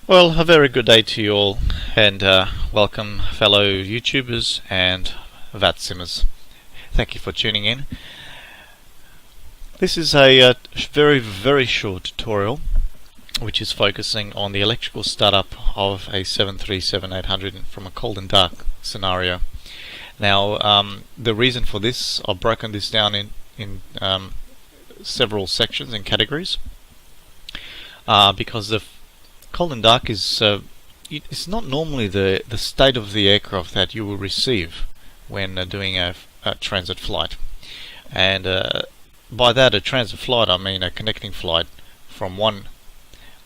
Well, a very good day to you all, and welcome fellow YouTubers and VAT simmers. Thank you for tuning in. This is a very short tutorial which is focusing on the electrical startup of a 737-800 from a cold and dark scenario. Now, the reason for this, I've broken this down in several sections and categories because the cold and dark is it's not normally the state of the aircraft that you will receive when doing a transit flight. And by that, a transit flight, I mean a connecting flight from one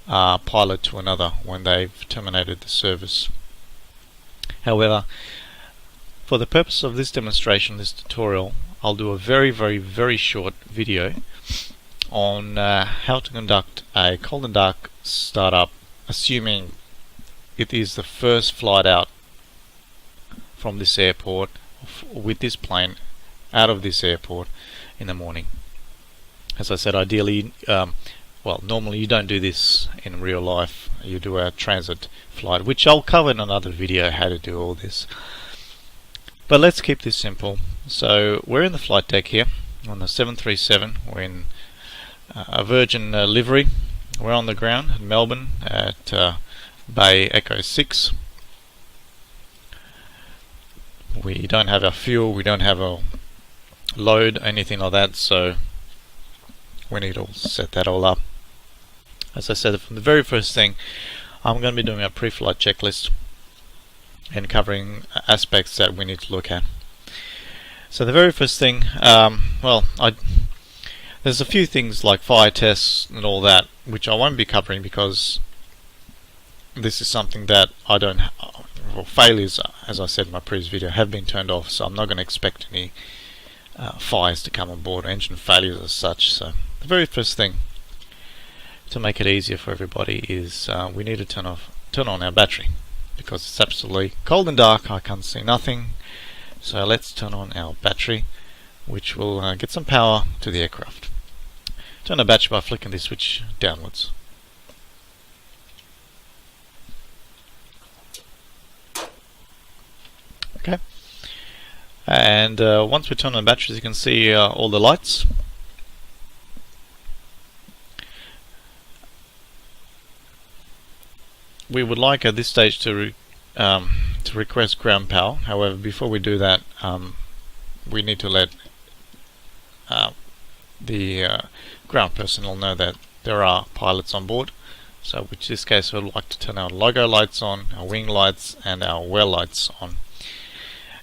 pilot to another when they've terminated the service. However, for the purpose of this demonstration, this tutorial, I'll do a very short video on how to conduct a cold and dark startup, assuming it is the first flight out from this airport with this plane out of this airport in the morning. As I said, ideally, well, normally you don't do this in real life. You do a transit flight, which I'll cover in another video how to do all this. But let's keep this simple. So we're in the flight deck here on the 737. We're in a Virgin livery. We're on the ground in Melbourne at Bay Echo 6. We don't have our fuel, we don't have a load, anything like that, so we need to set that all up. As I said, from the very first thing, I'm going to be doing a pre-flight checklist and covering aspects that we need to look at. So the very first thing, there's a few things like fire tests and all that, which I won't be covering because this is something that I don't failures, as I said in my previous video, have been turned off, so I'm not going to expect any fires to come on board, or engine failures as such. So the very first thing to make it easier for everybody is we need to turn on our battery, because it's absolutely cold and dark, I can't see nothing. So let's turn on our battery, which will get some power to the aircraft. Turn the battery by flicking the switch downwards. Okay, and once we turn on the batteries, you can see all the lights. We would like at this stage to request ground power. However, before we do that, we need to let the ground personnel know that there are pilots on board. So in this case, we'd like to turn our logo lights on, our wing lights, and our well lights on.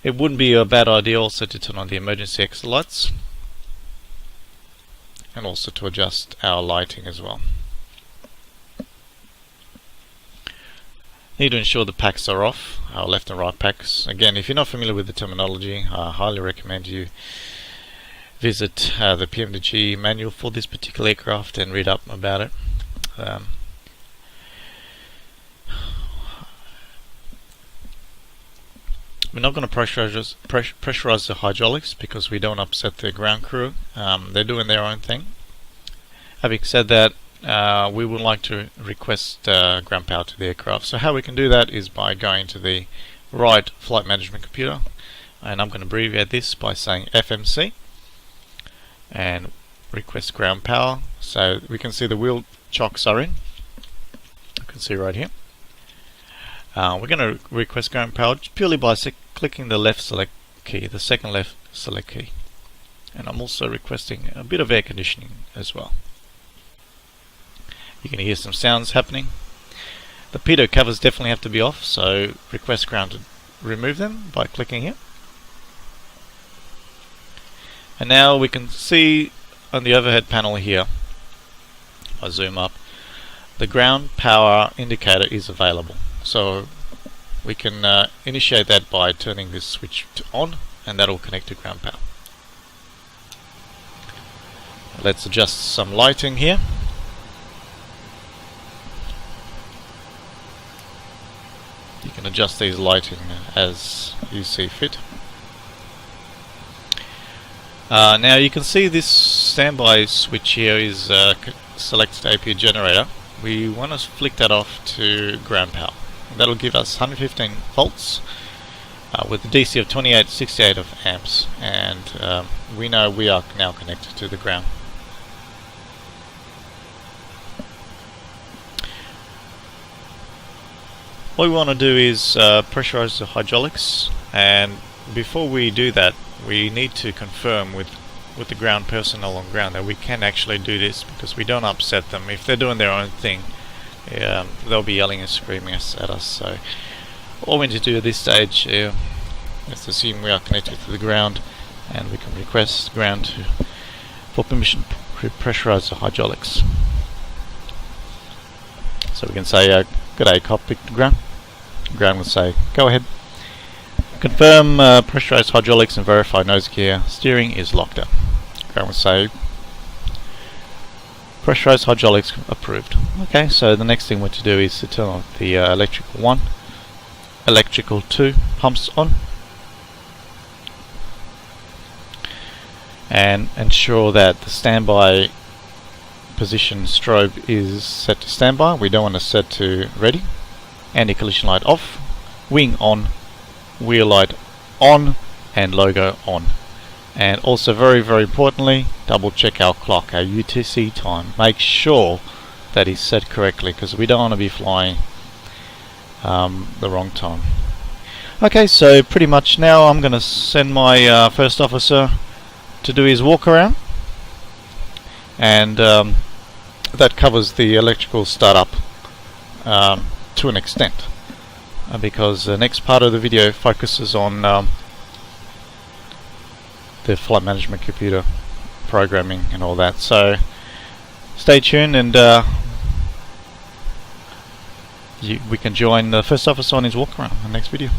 It wouldn't be a bad idea also to turn on the emergency exit lights, and also to adjust our lighting as well. Need to ensure the packs are off, our left and right packs. Again, if you're not familiar with the terminology, I highly recommend you visit the PMDG manual for this particular aircraft and read up about it. We're not going to pressurize the hydraulics because we don't upset the ground crew. They're doing their own thing. Having said that, we would like to request ground power to the aircraft. So how we can do that is by going to the right flight management computer, and I'm going to abbreviate this by saying FMC and request ground power. So we can see the wheel chocks are in. You can see right here. We're going to request ground power purely by clicking the left select key, the second left select key. And I'm also requesting a bit of air conditioning as well. You can hear some sounds happening. The pitot covers definitely have to be off, so request ground to remove them by clicking here. And now we can see on the overhead panel here, if I zoom up, the ground power indicator is available. So we can initiate that by turning this switch to on, and that will connect to ground power. Let's adjust some lighting here. You can adjust these lighting as you see fit. Now you can see this standby switch here is selected APU generator. we want to flick that off to ground power. That'll give us 115 volts with a DC of 2868 of amps, and we know we are now connected to the ground. What we want to do is pressurize the hydraulics, and before we do that we need to confirm with the ground personnel on ground that we can actually do this, because we don't upset them. If they're doing their own thing, they'll be yelling and screaming at us. So all we need to do at this stage is assume we are connected to the ground, and we can request ground for permission to pressurize the hydraulics. So we can say, "G'day, cockpit to ground." Ground will say, "Go ahead. Confirm pressurized hydraulics and verify nose gear steering is locked up." Ground will say, "Pressurized hydraulics approved." Okay, so the next thing we're to do is to turn on the electrical 1, electrical 2 pumps on, and ensure that the standby position strobe is set to standby. We don't want to set to ready. Anti-collision light off, wing on, wheel light on, and logo on. And also, very importantly, double check our clock, our UTC time. Make sure that is set correctly, because we don't want to be flying the wrong time. Okay, so pretty much now I'm going to send my first officer to do his walk around, and that covers the electrical startup to an extent, because the next part of the video focuses on the flight management computer programming and all that. So stay tuned, and we can join the first officer on his walk around in the next video.